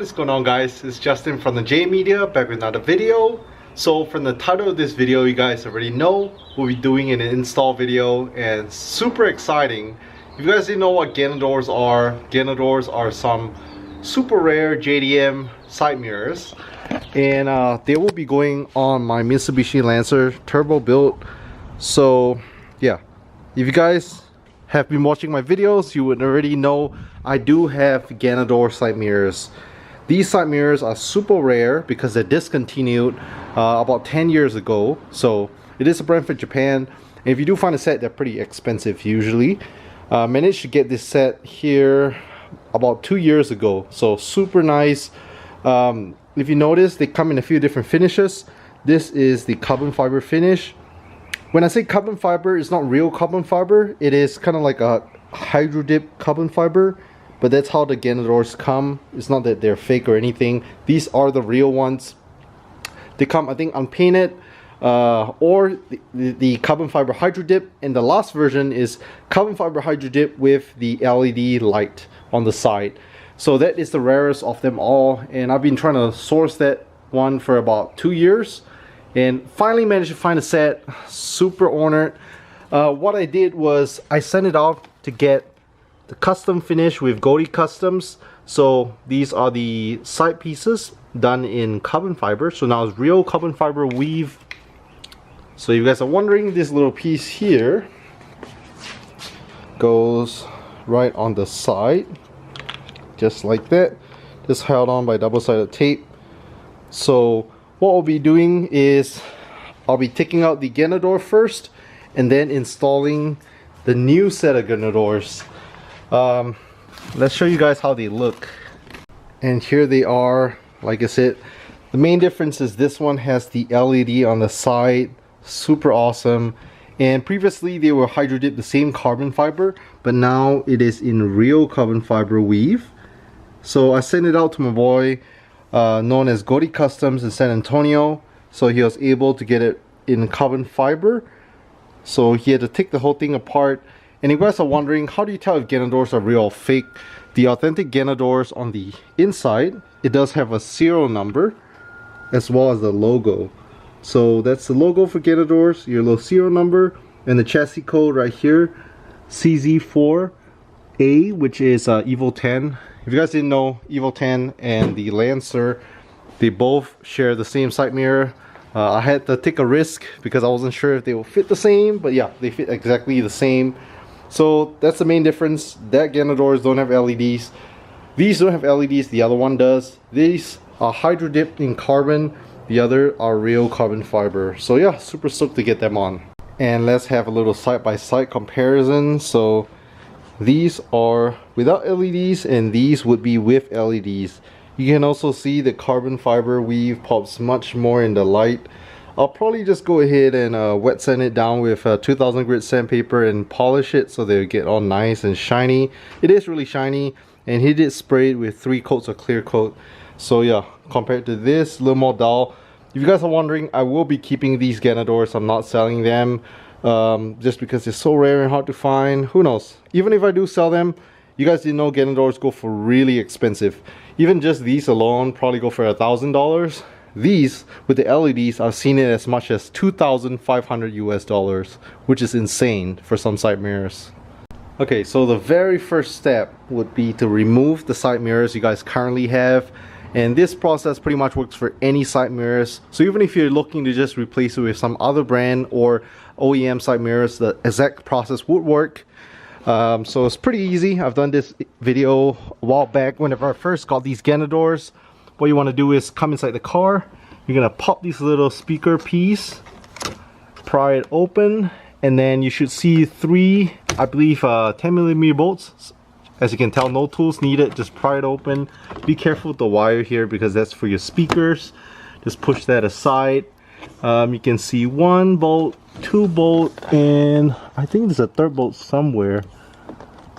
what is going on, guys? It's Justin from the J Media, back with another video. So from the title of this video, you guys already know we'll be doing an install video, and super exciting. If you guys didn't know what Ganadors are some super rare JDM side mirrors, and they will be going on my Mitsubishi Lancer turbo build. So yeah, if you guys have been watching my videos, you would already know I do have Ganador side mirrors. These side mirrors are super rare because they're discontinued about 10 years ago. So it is a brand for Japan, and if you do find a set, they're pretty expensive usually. Managed to get this set here about 2 years ago, so super nice. If you notice, they come in a few different finishes. This is the carbon fiber finish. When I say carbon fiber, it's not real carbon fiber. It is kind of like a hydro dip carbon fiber, but that's how the Ganadors come. It's not that they're fake or anything. These are the real ones. They come, I think, unpainted or the carbon fiber hydro dip, and the last version is carbon fiber hydro dip with the LED light on the side. So that is the rarest of them all, and I've been trying to source that one for about 2 years. And finally managed to find a set. Super honored. What I did was I sent it off to get the custom finish with Goldie Customs. So these are the side pieces done in carbon fiber. So now it's real carbon fiber weave. So you guys are wondering, this little piece here goes right on the side, just like that. Just held on by double-sided tape. So what we'll be doing is I'll be taking out the Ganador first and then installing the new set of Ganadors. Let's show you guys how they look. And here they are. Like I said, the main difference is this one has the LED on the side. Super awesome. And previously they were hydro dipped the same carbon fiber, but now it is in real carbon fiber weave. So I sent it out to my boy known as Goldie Customs in San Antonio. So he was able to get it in carbon fiber. So he had to take the whole thing apart. And you guys are wondering, how do you tell if Ganadors are real or fake? The authentic Ganadors, on the inside, it does have a serial number as well as the logo. So that's the logo for Ganadors, your little serial number, and the chassis code right here, CZ4A, which is Evo 10. If you guys didn't know, Evo 10 and the Lancer, they both share the same side mirror. I had to take a risk because I wasn't sure if they will fit the same, but yeah, they fit exactly the same. So that's the main difference. That Ganadors don't have LEDs. These don't have LEDs, the other one does. These are hydro dipped in carbon, the other are real carbon fiber. So yeah, super stoked to get them on. And let's have a little side-by-side comparison. So these are without LEDs and these would be with LEDs. You can also see the carbon fiber weave pops much more in the light. I'll probably just go ahead and wet sand it down with 2000 grit sandpaper and polish it so they'll get all nice and shiny. It is really shiny, and he did spray it with 3 coats of clear coat. So yeah, compared to this, a little more dull. If you guys are wondering, I will be keeping these Ganadors. I'm not selling them. Just because they're so rare and hard to find. Who knows, even if I do sell them, you guys didn't know Ganadors go for really expensive. Even just these alone probably go for $1,000. These with the LEDs, I've seen it as much as $2,500 US, which is insane for some side mirrors. Okay, so the very first step would be to remove the side mirrors you guys currently have. And this process pretty much works for any side mirrors. So even if you're looking to just replace it with some other brand or OEM side mirrors, the exact process would work. So it's pretty easy. I've done this video a while back whenever I first got these Ganadors. What you want to do is come inside the car. You're going to pop this little speaker piece, pry it open, and then you should see 3, I believe 10mm bolts. As you can tell, no tools needed, just pry it open. Be careful with the wire here because that's for your speakers. Just push that aside. You can see 1 bolt, 2 bolt, and I think there's a 3rd bolt somewhere.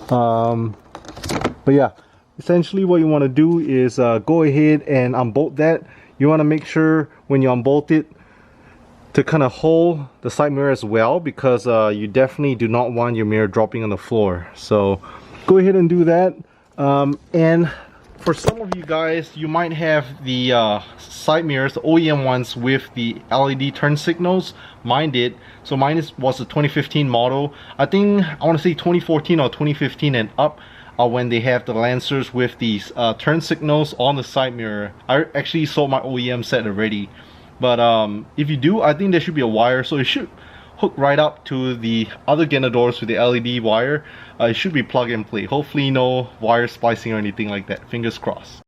But yeah, essentially what you want to do is go ahead and unbolt that. You want to make sure when you unbolt it to kind of hold the side mirror as well, because you definitely do not want your mirror dropping on the floor. So go ahead and do that. And for some of you guys, you might have the side mirrors, the OEM ones with the LED turn signals. Mine did. So mine was a 2015 model. I think I want to say 2014 or 2015 and up when they have the Lancers with these turn signals on the side mirror. I actually sold my OEM set already. But if you do, I think there should be a wire, so it should hook right up to the other Ganadors with the LED wire. It should be plug and play. Hopefully no wire splicing or anything like that. Fingers crossed.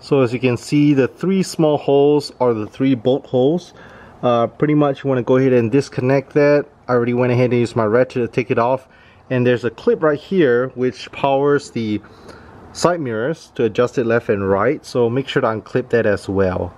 So as you can see, the 3 small holes are the 3 bolt holes. Pretty much you want to go ahead and disconnect that. I already went ahead and used my ratchet to take it off. And there's a clip right here which powers the side mirrors to adjust it left and right. So make sure to unclip that as well.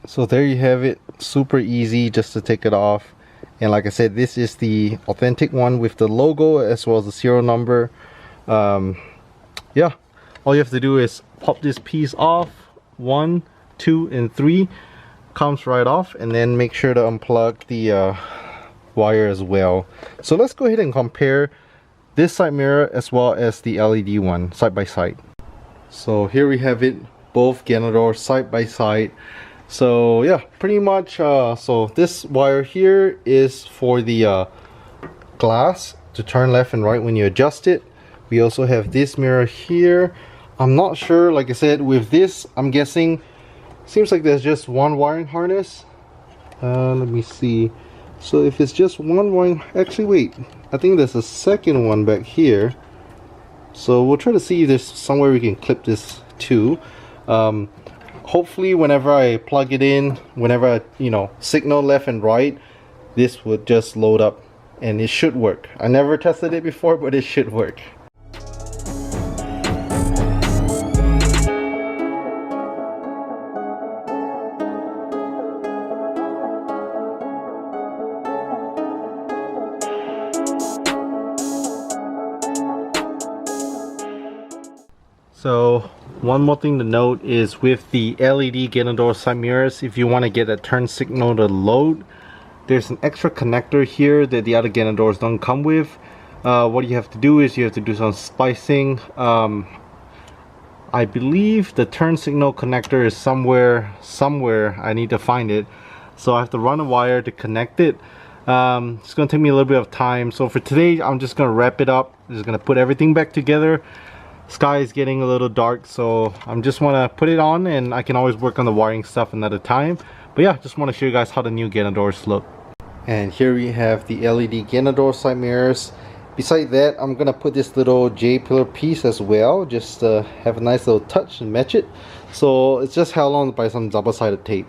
So there you have it, super easy just to take it off. And like I said, this is the authentic one with the logo as well as the serial number. Yeah, all you have to do is pop this piece off. 1, 2, and 3 comes right off, and then make sure to unplug the wire as well. So let's go ahead and compare this side mirror as well as the LED one side by side. So here we have it, both Ganador side by side. So yeah, pretty much so this wire here is for the glass to turn left and right when you adjust it. We also have this mirror here. I'm not sure, like I said, with this I'm guessing seems like there's just one wiring harness. Let me see. So if it's just one wiring, actually wait, I think there's a second one back here. So we'll try to see if there's somewhere we can clip this to. Hopefully whenever I plug it in, whenever I, signal left and right, this would just load up and it should work. I never tested it before, but it should work. So one more thing to note is with the LED Ganador side mirrors, if you want to get a turn signal to load, there's an extra connector here that the other Ganadors don't come with. What you have to do is you have to do some splicing. I believe the turn signal connector is somewhere. I need to find it. So I have to run a wire to connect it. It's going to take me a little bit of time. So for today, I'm just going to wrap it up. I'm just going to put everything back together. Sky is getting a little dark, so I'm just want to put it on, and I can always work on the wiring stuff another time. But yeah, just want to show you guys how the new Ganadors look. And here we have the LED Ganador side mirrors. Beside that, I'm gonna put this little J-pillar piece as well, just to have a nice little touch and match it. So it's just held on by some double-sided tape.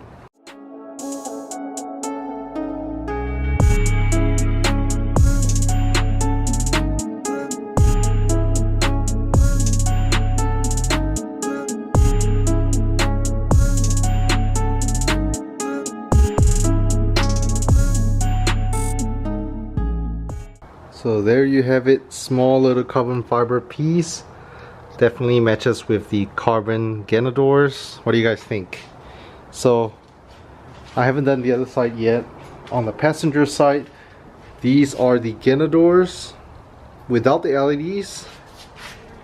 So there you have it, small little carbon fiber piece. Definitely matches with the carbon Ganadors. What do you guys think? So I haven't done the other side yet. On the passenger side, these are the Ganadors without the LEDs,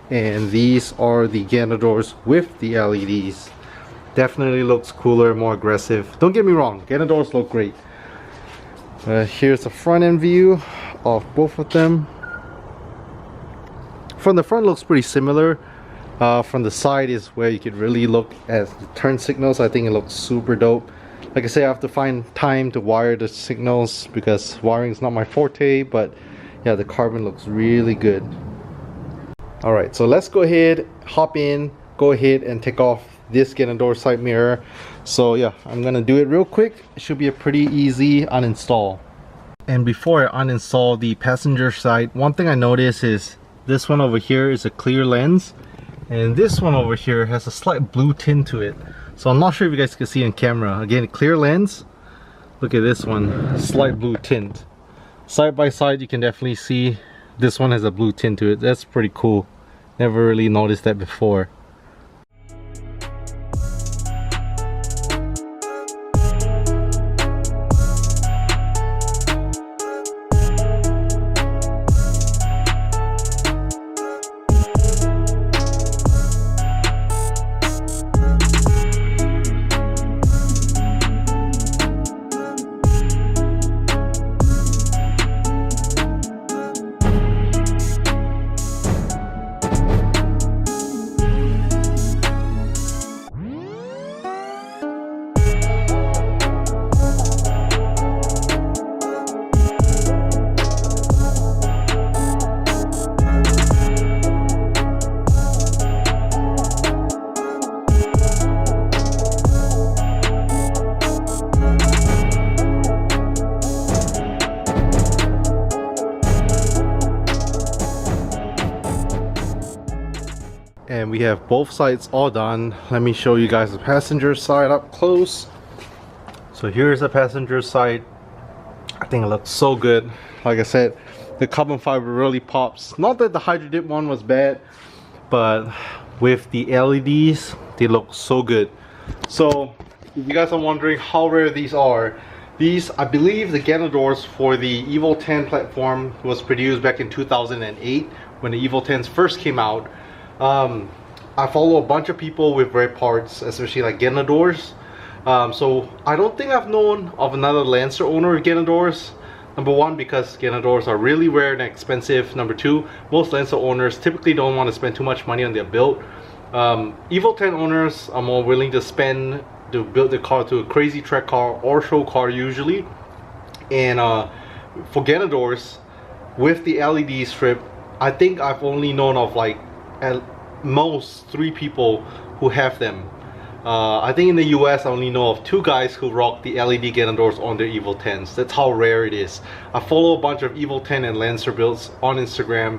and these are the Ganadors with the LEDs. Definitely looks cooler, more aggressive. Don't get me wrong, Ganadors look great. Here's a front end view of both of them. From the front looks pretty similar. From the side is where you could really look at the turn signals. I think it looks super dope. Like I say, I have to find time to wire the signals because wiring is not my forte, but yeah, the carbon looks really good. Alright, so let's go ahead, hop in, go ahead and take off this Ganador side mirror. So yeah, I'm gonna do it real quick. It should be a pretty easy uninstall. And before I uninstall the passenger side, one thing I noticed is this one over here is a clear lens, and this one over here has a slight blue tint to it. So I'm not sure if you guys can see on camera. Again, clear lens. Look at this one, slight blue tint. Side by side, you can definitely see this one has a blue tint to it. That's pretty cool. Never really noticed that before. And we have both sides all done. Let me show you guys the passenger side up close. So here's the passenger side. I think it looks so good. Like I said, the carbon fiber really pops. Not that the Hydro Dip one was bad, but with the LEDs, they look so good. So if you guys are wondering how rare these are, these, I believe the Ganadors for the Evo 10 platform was produced back in 2008 when the Evo 10s first came out. I follow a bunch of people with rare parts, especially like Ganadors. So I don't think I've known of another Lancer owner of Ganadors. Number one, because Ganadors are really rare and expensive. Number two, most Lancer owners typically don't want to spend too much money on their build. Evo 10 owners are more willing to spend to build the car to a crazy track car or show car usually. And for Ganadors, with the LED strip, I think I've only known of like at most 3 people who have them. I think in the US I only know of 2 guys who rock the LED Ganadors on their Evo 10s. That's how rare it is. I follow a bunch of Evo 10 and Lancer builds on Instagram,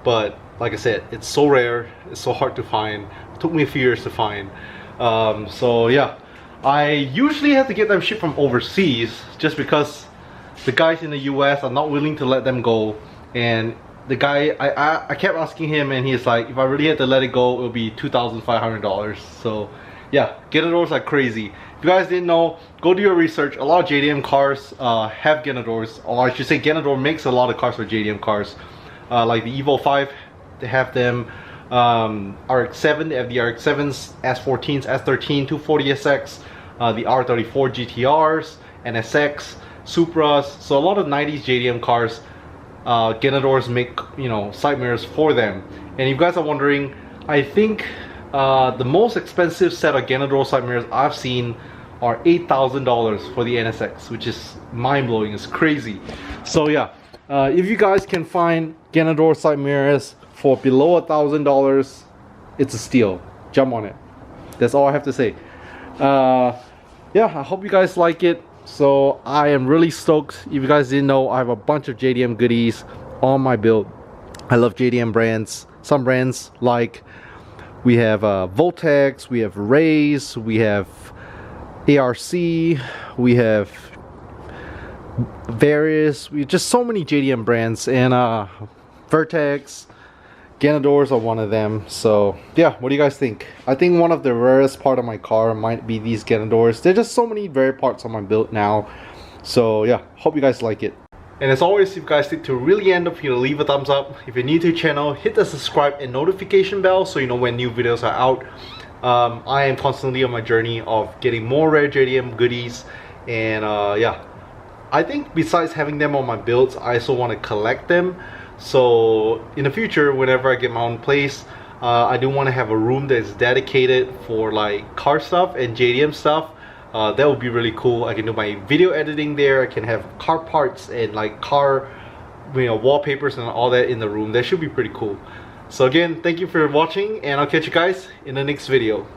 but like I said, it's so rare, it's so hard to find. It took me a few years to find. So yeah, I usually have to get them shipped from overseas just because the guys in the US are not willing to let them go. And the guy, I kept asking him, and he's like, if I really had to let it go, it would be $2,500. So yeah, Ganadors are crazy. If you guys didn't know, go do your research. A lot of JDM cars have Ganadors, or I should say Ganador makes a lot of cars for JDM cars. Like the Evo 5, they have them. RX-7, they have the RX-7s, S14s, S13, 240SX, the R34 GTRs, NSX, Supras. So a lot of 90s JDM cars, Ganadors make, you know, side mirrors for them. And if you guys are wondering, I think the most expensive set of Ganador side mirrors I've seen are $8,000 for the NSX, which is mind-blowing. It's crazy. So yeah, if you guys can find Ganador side mirrors for below $1,000, it's a steal. Jump on it. That's all I have to say. Yeah, I hope you guys like it. So I am really stoked. If you guys didn't know, I have a bunch of JDM goodies on my build. I love JDM brands. Some brands like, we have Voltex, we have Rays, we have ARC, we have various, just so many JDM brands, and Vertex, Ganadors are one of them. So yeah, what do you guys think? I think one of the rarest part of my car might be these Ganadors. There's just so many rare parts on my build now. So yeah, hope you guys like it. And as always, if you guys stick to really end up, you know, leave a thumbs up. If you're new to the channel, hit the subscribe and notification bell so you know when new videos are out. I am constantly on my journey of getting more rare JDM goodies, and yeah, I think besides having them on my builds, I also want to collect them. So in the future, whenever I get my own place, I do want to have a room that's dedicated for like car stuff and JDM stuff. That would be really cool. I can do my video editing there. I can have car parts and like car, you know, wallpapers and all that in the room. That should be pretty cool. So again, thank you for watching, and I'll catch you guys in the next video.